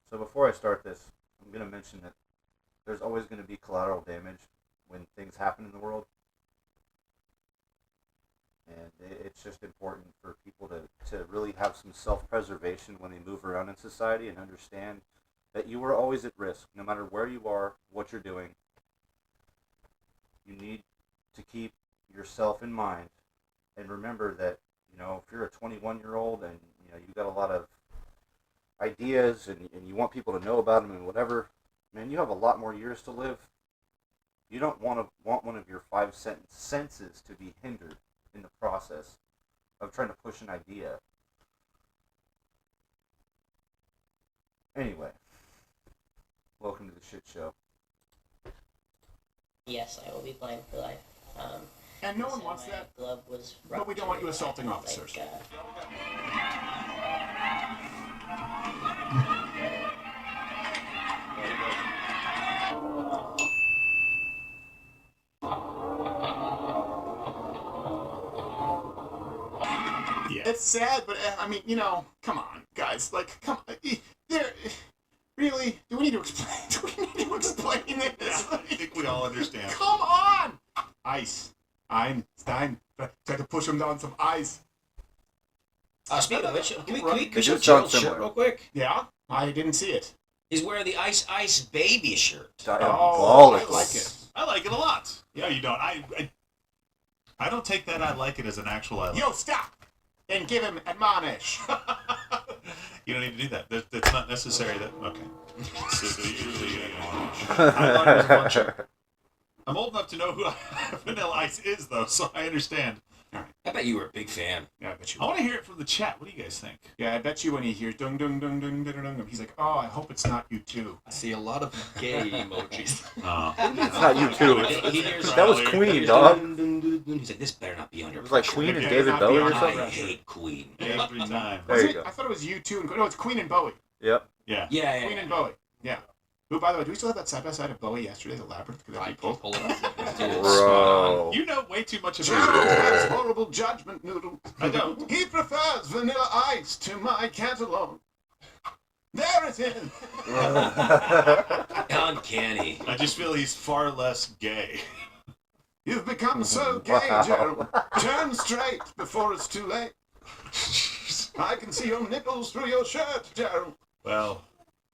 So before I start this, I'm going to mention that there's always going to be collateral damage when things happen in the world, and it's just important for people to really have some self-preservation when they move around in society and understand that you are always at risk, no matter where you are, what you're doing. You need to keep yourself in mind and remember that if you're a 21-year-old and you got a lot of ideas and you want people to know about them and whatever, man, you have a lot more years to live. You don't want one of your senses to be hindered in the process of trying to push an idea. Anyway, welcome to the shit show. Yes, I will be blind for life. And no one wants that. Glove was but we don't want you assaulting officers. Yeah. It's sad, but I mean, come on, guys. Like, come on. There, really? Do we need to explain? Do we need to explain this? Yeah, I think we all understand. Come on! Ice. Stein. Try to push him down some ice. Speaking of which, can we It show does sound Gerald's shirt similar. real quick? Yeah? I didn't see it. He's wearing the Ice Baby shirt. Oh, Diabolical. I like it. I like it a lot. Yeah, you don't. I don't take that I like it as an actual I like. Yo, stop! And give him admonish. You don't need to do that. That's not necessary. Okay. I thought it was a bunch of... I'm old enough to know who Vanilla Ice is, though, so I understand. I bet you were a big fan. Yeah, I bet you. I want to hear it from the chat. What do you guys think? Yeah, I bet you when he hears dung dung dung dung dung dung, he's like, oh, I hope it's not you too. I see a lot of gay emojis. It's not you too. He hears That was Queen, dog. He's like, this better not be under It was like pressure. Queen and Yeah, David not Bowie or beyond I something. hate Queen. Every time. There you go. I thought it was you two and no, it's Queen and Bowie. Yep. Yeah. Yeah. Queen and Bowie. Yeah. Who, by the way, do we still have that side by side of Bowie yesterday, the Labyrinth? Could that I be can pulled? pull it up. Bro. You know way too much Gerald about has it. horrible judgment noodle. I don't. He prefers vanilla ice to my catalog. There it is. Uncanny. I just feel he's far less gay. You've become so gay, Wow. Gerald. Turn straight before it's too late. I can see your nipples through your shirt, Gerald. Well,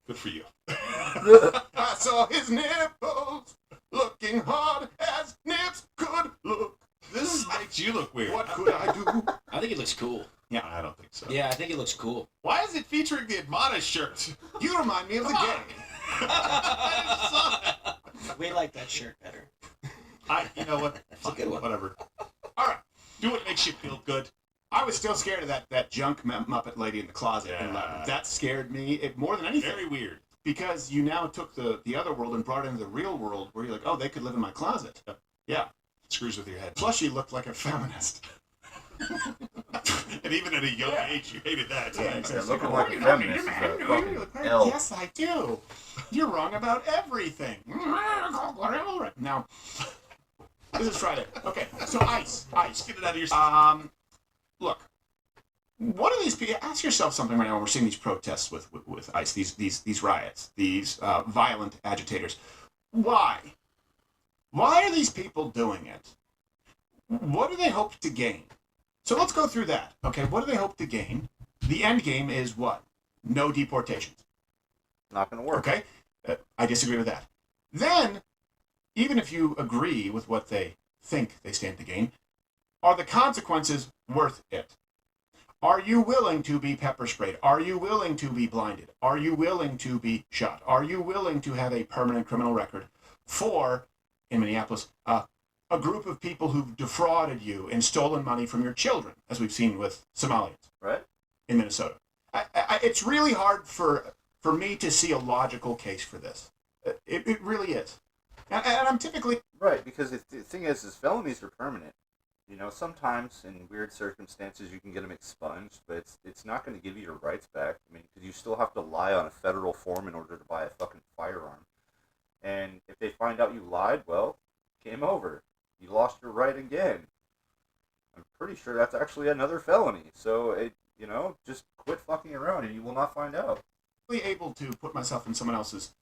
good for you. I saw his nipples looking hard as nips could look. This makes you look weird. What could I do? I think he looks cool. I don't think so. Yeah, I think he looks cool. Why is it featuring the Admonish shirt? You remind me of the Come on. gang. I saw that. We like that shirt better. You know what? It's a good one. Whatever. All right. Do what makes you feel good. I was still scared of that junk Muppet lady in the closet. Yeah. And that scared me more than anything. Very weird. Because you now took the other world and brought it into the real world where you're like, oh, they could live in my closet. Yeah. Screws with your head. Plus, she looked like a feminist. And even at a young age, you hated that. Yeah, Yeah, looking like a feminist is a fucking L. Yes, I do. You're wrong about everything. Now, this is Friday. Okay, so ice. Just get it out of your system. Look, what are these people? Ask yourself something right now when we're seeing these protests with ICE, these riots, these violent agitators. Why? Why are these people doing it? What do they hope to gain? So let's go through that. Okay, what do they hope to gain? The end game is what? No deportations. Not going to work. Okay, I disagree with that. Then, even if you agree with what they think they stand to gain, are the consequences worth it? Are you willing to be pepper sprayed? Are you willing to be blinded? Are you willing to be shot? Are you willing to have a permanent criminal record for, in Minneapolis, a group of people who've defrauded you and stolen money from your children, as we've seen with Somalians Right? in Minnesota? It's really hard for me to see a logical case for this. It really is. And I'm typically... Right, because the thing is felonies are permanent. Sometimes in weird circumstances you can get them expunged, but it's not going to give you your rights back. I mean, because you still have to lie on a federal form in order to buy a fucking firearm. And if they find out you lied, well, game over. You lost your right again. I'm pretty sure that's actually another felony. So, just quit fucking around and you will not find out. able to put myself in someone else's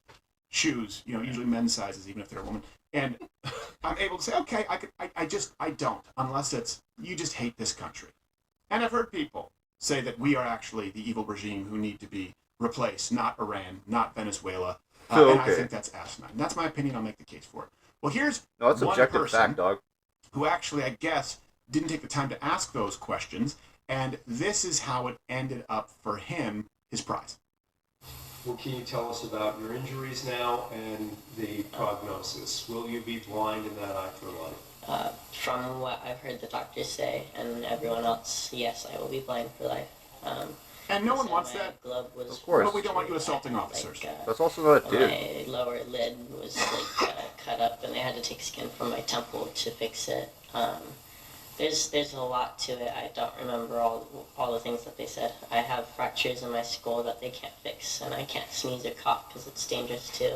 shoes, usually men's sizes, even if they're a woman, and I'm able to say, okay, I don't, unless it's, you just hate this country. And I've heard people say that we are actually the evil regime who need to be replaced, not Iran, not Venezuela, and I think that's asinine. That's my opinion. I'll make the case for it. Well, here's No, it's one objective person fact, dog. who actually, I guess, didn't take the time to ask those questions, and this is how it ended up for him, his prize. Well, can you tell us about your injuries now and the prognosis? Will you be blind in that eye for life? From what I've heard the doctors say and everyone else, yes, I will be blind for life. And no one so wants my that. glove was Of course. But we don't want you fractured. assaulting officers. That's also not a dude. My lower lid was cut up, and they had to take skin from my temple to fix it. There's a lot to it. I don't remember all the things that they said. I have fractures in my skull that they can't fix, and I can't sneeze or cough because it's dangerous too.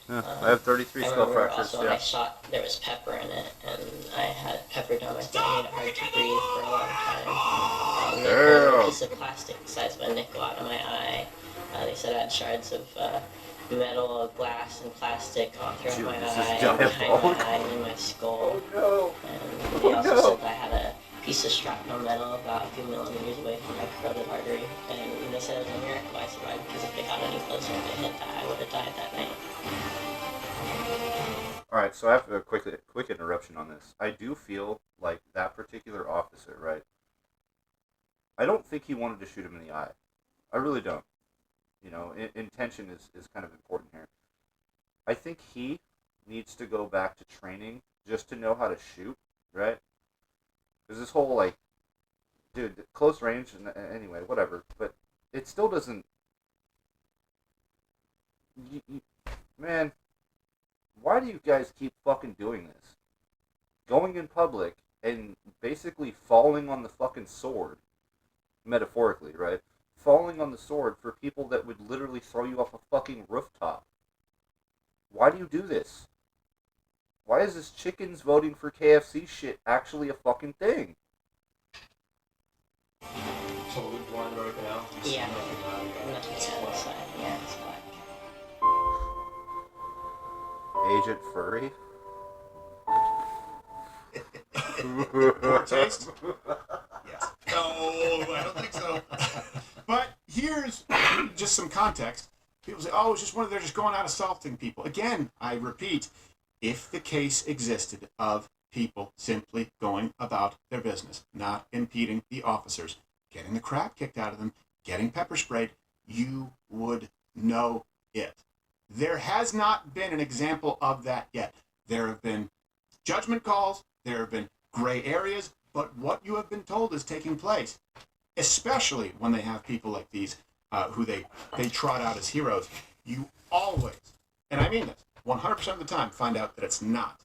Yeah, I have 33 I skull remember fractures. also when I Yeah. shot, there was pepper in it, and I had pepper down my throat, made it hard to breathe for a long time. They pulled a piece of plastic the size of a nickel out of my eye. They said I had shards of metal, glass, and plastic all throughout my Jesus, eye, giant behind ball. my eye, and in my skull. No. And they also said that I had a piece of shrapnel metal about a few millimeters away from my carotid artery, and they said it was a miracle I survived because if they got any closer and they hit that, I would have died that night. All right, so I have a quick interruption on this. I do feel like that particular officer, right? I don't think he wanted to shoot him in the eye. I really don't. Intention is kind of important here. I think he needs to go back to training just to know how to shoot, right? Because this whole, dude, close range, anyway, whatever, but it still doesn't... man, why do you guys keep fucking doing this? Going in public and basically falling on the fucking sword, metaphorically, right? Falling on the sword for people that would literally throw you off a fucking rooftop. Why do you do this? Why is this chickens voting for KFC shit actually a fucking thing? So we're blind right now? You see Yeah. nothing out of that. Nothing It's on the black. side. Yeah, it's black. Agent Furry? Poor taste? Yes. No, I don't think so. But here's just some context. People say, oh, it's just they're just going out assaulting people. Again, I repeat, if the case existed of people simply going about their business, not impeding the officers, getting the crap kicked out of them, getting pepper sprayed, you would know it. There has not been an example of that yet. There have been judgment calls, there have been gray areas, but what you have been told is taking place, especially when they have people like these who they trot out as heroes. You always, and I mean this, 100% of the time, find out that it's not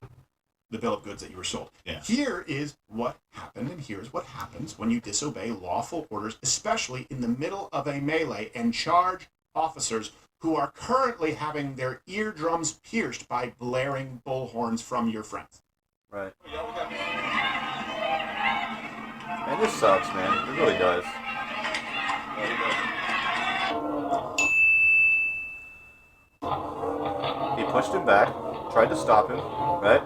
the bill of goods that you were sold. Yeah. Here is what happened, and here's what happens when you disobey lawful orders, especially in the middle of a melee, and charge officers who are currently having their eardrums pierced by blaring bullhorns from your friends. Right. Man, this sucks, man. It really does. He pushed him back, tried to stop him, right?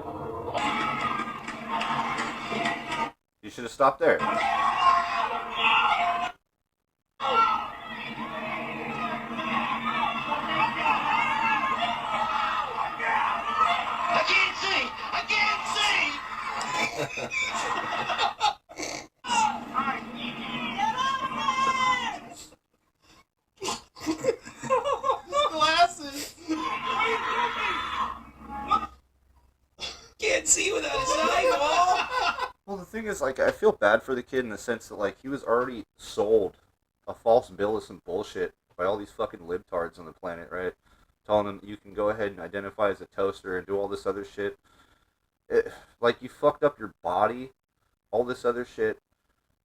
You should have stopped there. Glasses. Can't see without his eyeball. Well, the thing is, I feel bad for the kid in the sense that, he was already sold a false bill of some bullshit by all these fucking libtards on the planet, right? Telling them you can go ahead and identify as a toaster and do all this other shit. You fucked up your body, all this other shit.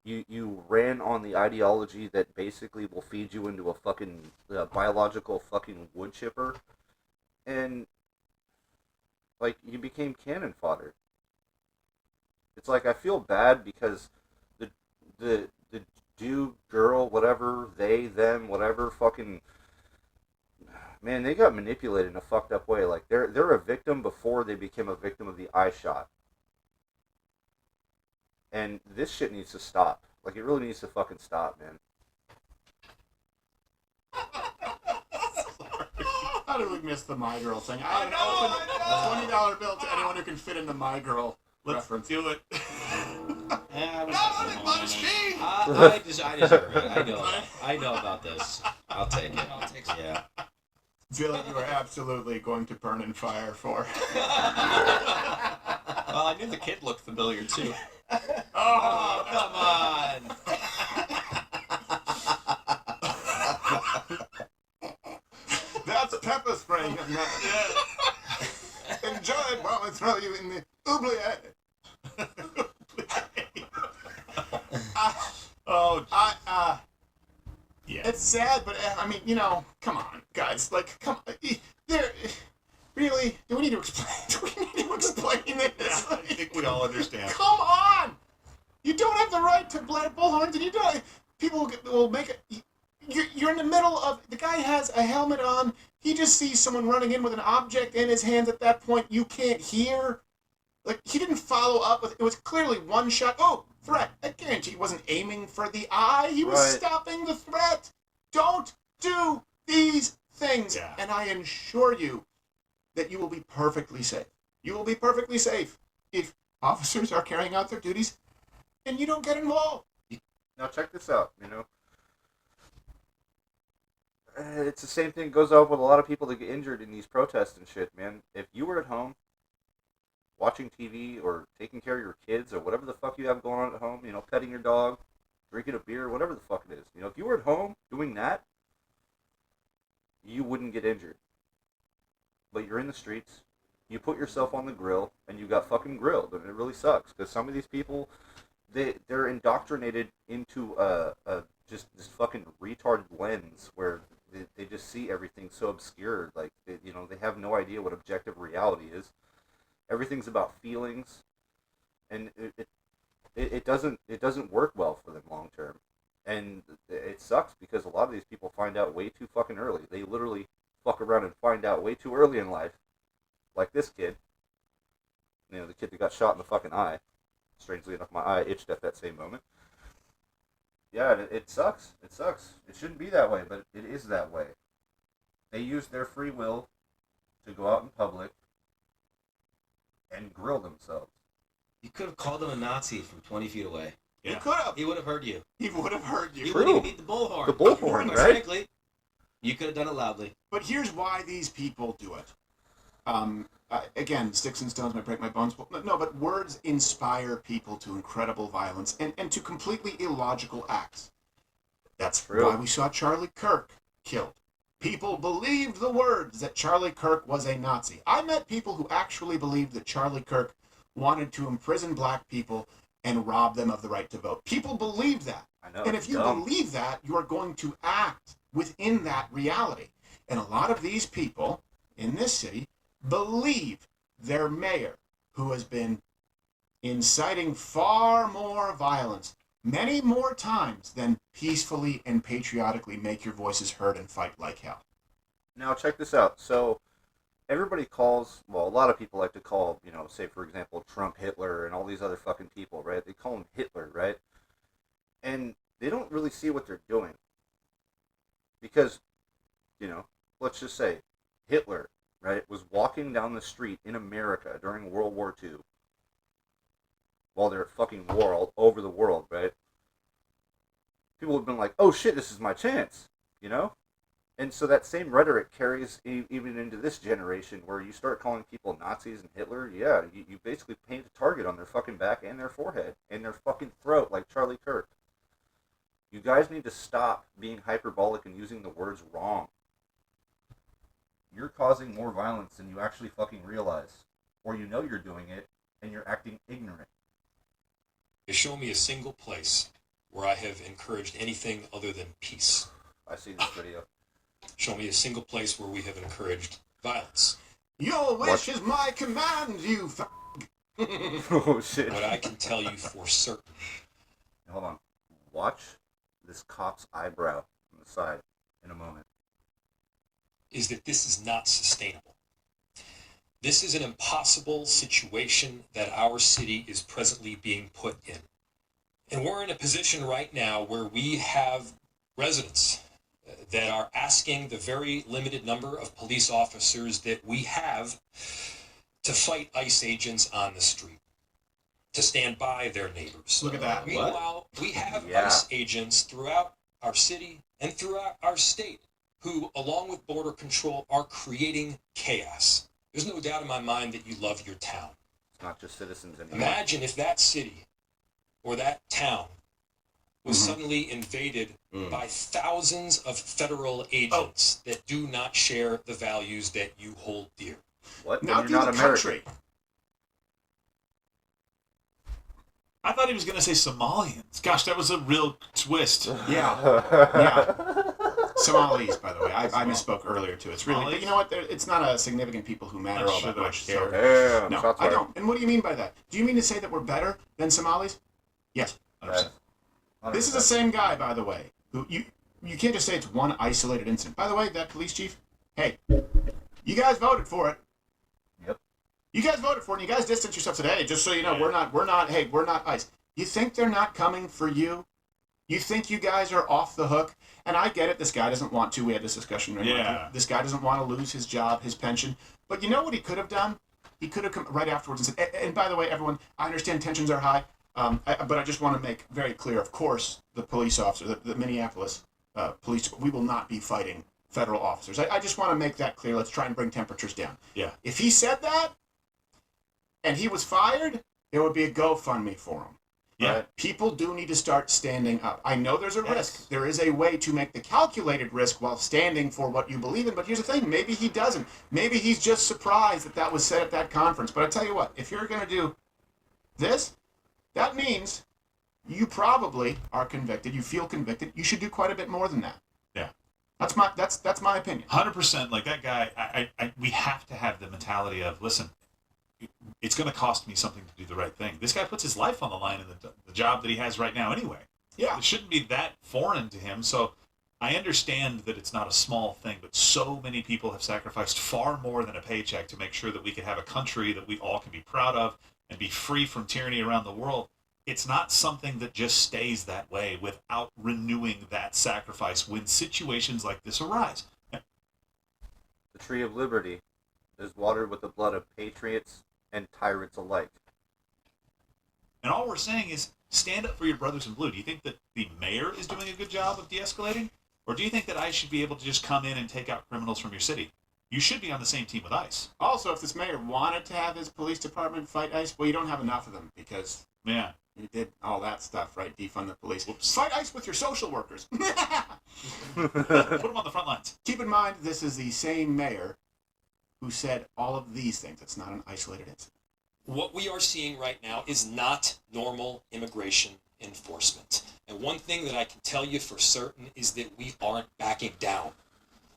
You ran on the ideology that basically will feed you into a fucking biological fucking wood chipper. And, you became cannon fodder. It's I feel bad because the dude, girl, whatever, they, them, whatever, fucking man, they got manipulated in a fucked up way. Like they're a victim before they became a victim of the eye shot. And this shit needs to stop. Like it really needs to fucking stop, man. How did we miss the My Girl thing? I have an open $20 bill to anyone who can fit in the My Girl reference. Do it. I deserve it. I know about this. I'll take it. I'll take it. Yeah. Billy, you are absolutely going to burn in fire for. Well, I knew the kid looked familiar too. Oh, come on. That's pepper spraying. Enjoy it while I throw you in the oubliette. Yeah. It's sad, but I mean, come on, guys. Like, come on. There, really? Do we need to explain? Do we need to explain this? I think we all understand. Come on! You don't have the right to bullhorns, and you don't. People will make it. You're in the middle of. The guy has a helmet on. He just sees someone running in with an object in his hands. At that point, you can't hear. Like, he didn't follow up with. It was clearly one shot. Oh, threat. I guarantee he wasn't aiming for the eye. He was stopping the threat. Don't do these things. Yeah. And I assure you that you will be perfectly safe. You will be perfectly safe if officers are carrying out their duties and you don't get involved. Now check this out, it's the same thing goes on with a lot of people that get injured in these protests and shit, man. If you were at home watching TV or taking care of your kids or whatever the fuck you have going on at home, petting your dog, drinking a beer, whatever the fuck it is, if you were at home doing that, you wouldn't get injured. But you're in the streets, you put yourself on the grill, and you got fucking grilled, and it really sucks, because some of these people, they're indoctrinated into just this fucking retarded lens where they just see everything so obscure. Like they have no idea what objective reality is. Everything's about feelings, and it doesn't work well for them long term, and it sucks because a lot of these people find out way too fucking early. They literally fuck around and find out way too early in life, like this kid. The kid that got shot in the fucking eye. Strangely enough, my eye itched at that same moment. Yeah, it sucks. It sucks. It shouldn't be that way, but it is that way. They use their free will to go out in public and grill themselves. You could have called him a Nazi from 20 feet away. Yeah. You could have. He would have heard you. He would have heard you. You True. wouldn't even need the bullhorn. The bullhorn, Quite right? Frankly, you could have done it loudly. But here's why these people do it. Again, sticks and stones might break my bones. No, but words inspire people to incredible violence and to completely illogical acts. That's True. why we saw Charlie Kirk killed. People believed the words that Charlie Kirk was a Nazi. I met people who actually believed that Charlie Kirk wanted to imprison black people and rob them of the right to vote. People believe that. I know. And it's if you dumb. believe that, you are going to act within that reality. And a lot of these people in this city believe their mayor, who has been inciting far more violence, many more times than peacefully and patriotically make your voices heard and fight like hell. Now check this out. So everybody calls, a lot of people like to call, say for example, Trump Hitler and all these other fucking people, right? They call him Hitler, right? And they don't really see what they're doing. Because, let's just say Hitler, right, was walking down the street in America during World War II while they're at fucking war all over the world, right? People have been like, oh shit, this is my chance, And so that same rhetoric carries even into this generation where you start calling people Nazis and Hitler. Yeah, you basically paint a target on their fucking back and their forehead and their fucking throat like Charlie Kirk. You guys need to stop being hyperbolic and using the words wrong. You're causing more violence than you actually fucking realize. Or you're doing it and you're acting ignorant. Show me a single place where I have encouraged anything other than peace. I see this video. Show me a single place where we have encouraged violence. Your wish is my command, you Oh shit. What I can tell you for certain. Hold on. Watch this cop's eyebrow on the side in a moment. is that this is not sustainable. This is an impossible situation that our city is presently being put in. And we're in a position right now where we have residents that are asking the very limited number of police officers that we have to fight ICE agents on the street, to stand by their neighbors. Look at that. Meanwhile, we have Yeah. ICE agents throughout our city and throughout our state who, along with Border Control, are creating chaos. There's no doubt in my mind that you love your town. It's not just citizens anymore. Imagine if that city or that town was suddenly invaded by thousands of federal agents that do not share the values that you hold dear. What? Now Then do you're the not American. country. I thought he was going to say Somalians. Gosh, that was a real twist. Yeah. Somalis, by the way. I misspoke earlier, too. It's really... Somalis? You know what? It's not a significant people who matter Not all sure that that I much. saw They're- Damn. No, shots I fired. don't. And what do you mean by that? Do you mean to say that we're better than Somalis? Yes. Yes. This is the same guy, by the way, who you can't just say it's one isolated incident. By the way, that police chief, hey, you guys voted for it. Yep. You guys voted for it, and you guys distanced yourself today, just so you know, Yeah. we're not ICE. You think they're not coming for you? You think you guys are off the hook? And I get it, this guy doesn't want to. We had this discussion. Right? Yeah. This guy doesn't want to lose his job, his pension. But you know what he could have done? He could have come right afterwards and said, and by the way, everyone, I understand tensions are high, but I just want to make very clear, of course, the police officer, the Minneapolis police, we will not be fighting federal officers. I just want to make that clear. Let's try and bring temperatures down. Yeah. If he said that and he was fired, there would be a GoFundMe for him. Yeah. Right? People do need to start standing up. I know there's a Yes. risk. There is a way to make the calculated risk while standing for what you believe in. But here's the thing. Maybe he doesn't. Maybe he's just surprised that was said at that conference. But I tell you what, if you're going to do this, that means you probably are convicted. You feel convicted. You should do quite a bit more than that. Yeah. That's my opinion. 100%. Like that guy, we have to have the mentality of, listen, it's going to cost me something to do the right thing. This guy puts his life on the line in the job that he has right now anyway. Yeah. It shouldn't be that foreign to him. So I understand that it's not a small thing, but so many people have sacrificed far more than a paycheck to make sure that we can have a country that we all can be proud of and be free from tyranny around the world. It's not something that just stays that way without renewing that sacrifice when situations like this arise. The tree of liberty is watered with the blood of patriots and tyrants alike. And all we're saying is stand up for your brothers in blue. Do you think that the mayor is doing a good job of de-escalating? Or do you think that ICE should be able to just come in and take out criminals from your city? You should be on the same team with ICE. Also, if this mayor wanted to have his police department fight ICE, well, you don't have enough of them because Yeah. you did all that stuff, right? Defund the police. Whoops. Fight ICE with your social workers. Put them on the front lines. Keep in mind, this is the same mayor who said all of these things. It's not an isolated incident. What we are seeing right now is not normal immigration enforcement. And one thing that I can tell you for certain is that we aren't backing down.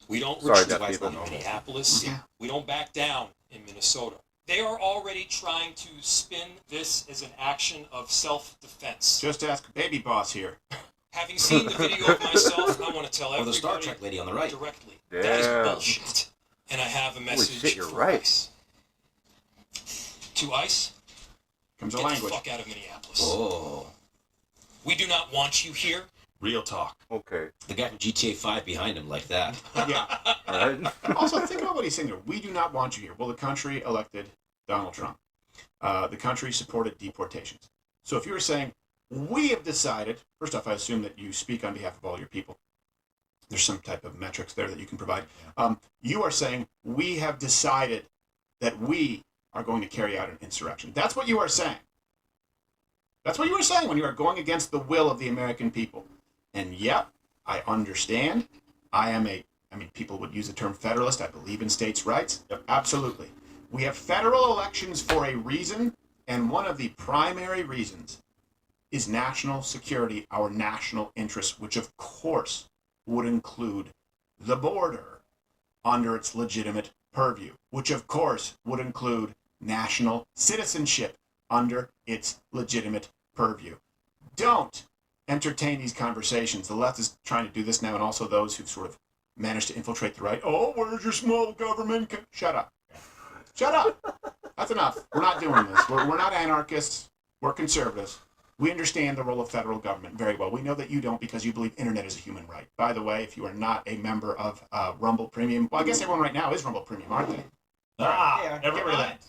We don't Sorry, retreat deaf people. in Minneapolis. Yeah. We don't back down in Minnesota. They are already trying to spin this as an action of self-defense. Just ask Baby Boss here. Having seen the video of myself, I want to tell Or the Star everybody Trek lady on the right. directly. That is Damn. bullshit. And I have a message shit, you're for right. ICE. To ICE, Comes a get the language. fuck out of Minneapolis. Oh. We do not want you here. Real talk. Okay. The guy from GTA 5 behind him like that. Yeah. Alright. Also, think about what he's saying here. We do not want you here. Well, the country elected Donald Trump. The country supported deportations. So if you were saying, we have decided, first off, I assume that you speak on behalf of all your people. There's some type of metrics there that you can provide. You are saying, we have decided that we are going to carry out an insurrection. That's what you are saying. That's what you were saying when you are going against the will of the American people. And yep, I understand. People would use the term federalist. I believe in states' rights. Yep, absolutely. We have federal elections for a reason, and one of the primary reasons is national security, our national interests, which of course would include the border under its legitimate purview, which of course would include national citizenship under its legitimate purview. Don't entertain these conversations. The left is trying to do this now, and also those who've sort of managed to infiltrate the right. Oh, where's your small government? Shut up. Shut up. That's enough. We're not doing this. We're not anarchists. We're conservatives. We understand the role of federal government very well. We know that you don't because you believe internet is a human right. By the way, if you are not a member of Rumble Premium, well, I guess everyone right now is Rumble Premium, aren't they? Ah, Get rid of that.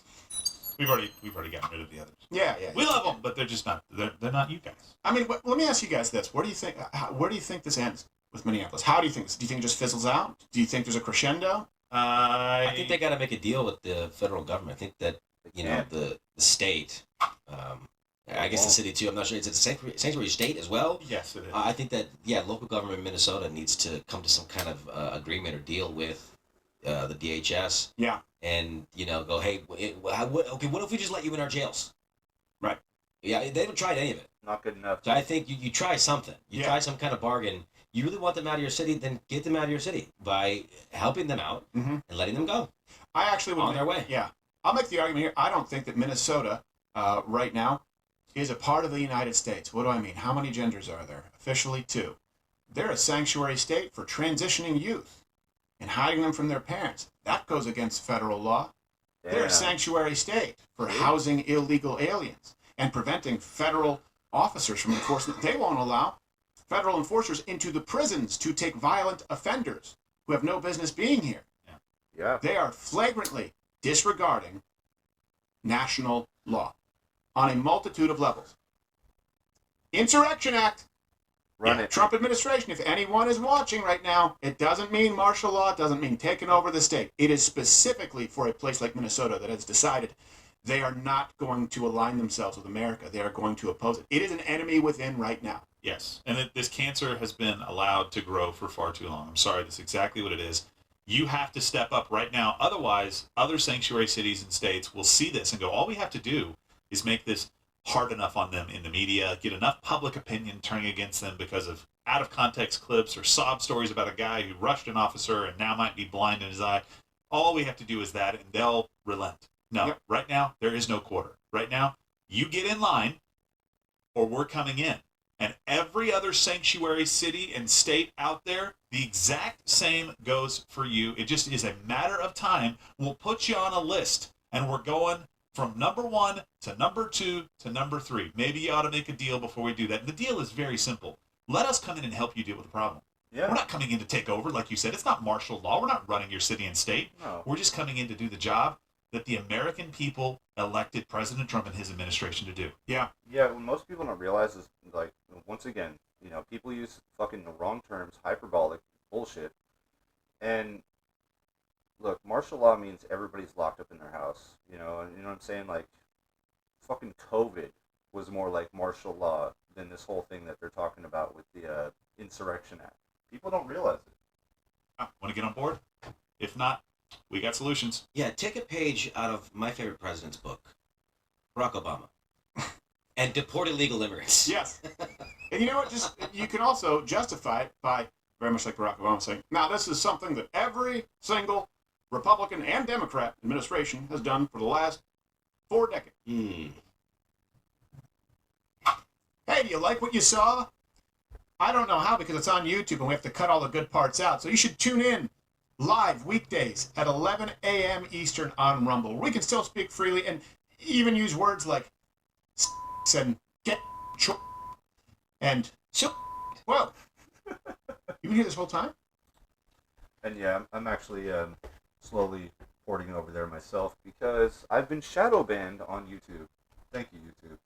We've already gotten rid of the others. Yeah. We love them, but they're just not. They're not you guys. I mean, let me ask you guys this: where do you think this ends with Minneapolis? How do you think this? Do you think it just fizzles out? Do you think there's a crescendo? I think they got to make a deal with the federal government. I think that the state. I guess the city too. I'm not sure. It's a sanctuary state as well. Yes, it is. I think that local government in Minnesota needs to come to some kind of agreement or deal with the DHS. Yeah. And go, hey, okay, what if we just let you in our jails? Right. Yeah, they haven't tried any of it. Not good enough. So I think you try something. You try some kind of bargain. You really want them out of your city, then get them out of your city by helping them out and letting them go. I actually would on their way. Yeah. I'll make the argument here. I don't think that Minnesota right now is a part of the United States. What do I mean? How many genders are there? Officially 2. They're a sanctuary state for transitioning youth and hiding them from their parents. That goes against federal law. Yeah. They're a sanctuary state for housing illegal aliens and preventing federal officers from enforcement. They won't allow federal enforcers into the prisons to take violent offenders who have no business being here. Yeah. They are flagrantly disregarding national law on a multitude of levels. Insurrection Act. Run it. Trump administration, if anyone is watching right now, it doesn't mean martial law, it doesn't mean taking over the state. It is specifically for a place like Minnesota that has decided they are not going to align themselves with America. They are going to oppose it. It is an enemy within right now. Yes, and this cancer has been allowed to grow for far too long. I'm sorry, that's exactly what it is. You have to step up right now. Otherwise, other sanctuary cities and states will see this and go, all we have to do is make this hard enough on them in the media, get enough public opinion turning against them because of out of context clips or sob stories about a guy who rushed an officer and now might be blind in his eye. All we have to do is that and they'll relent. No, Right now, there is no quarter. Right now, you get in line or we're coming in. And every other sanctuary city and state out there, the exact same goes for you. It just is a matter of time. We'll put you on a list and we're going from number 1 to number 2 to number 3. Maybe you ought to make a deal before we do that. And the deal is very simple. Let us come in and help you deal with the problem. Yeah. We're not coming in to take over, like you said. It's not martial law. We're not running your city and state. No. We're just coming in to do the job that the American people elected President Trump and his administration to do. Yeah. Yeah, what most people don't realize is, like, once again, people use fucking the wrong terms, hyperbolic bullshit. And, look, martial law means everybody's locked up in their house, and you know what I'm saying? Like, fucking COVID was more like martial law than this whole thing that they're talking about with the Insurrection Act. People don't realize it. Want to get on board? If not, we got solutions. Yeah, take a page out of my favorite president's book, Barack Obama, and deport illegal immigrants. Yes. And you know what? You can also justify it by, very much like Barack Obama saying, now this is something that every single Republican and Democrat administration has done for the last 4 decades. Hey, do you like what you saw? I don't know how because it's on YouTube and we have to cut all the good parts out. So you should tune in live weekdays at 11 a.m. Eastern on Rumble. We can still speak freely and even use words like and get and so. Whoa. You been here this whole time? And yeah, I'm actually slowly porting over there myself because I've been shadow banned on YouTube. Thank you, YouTube.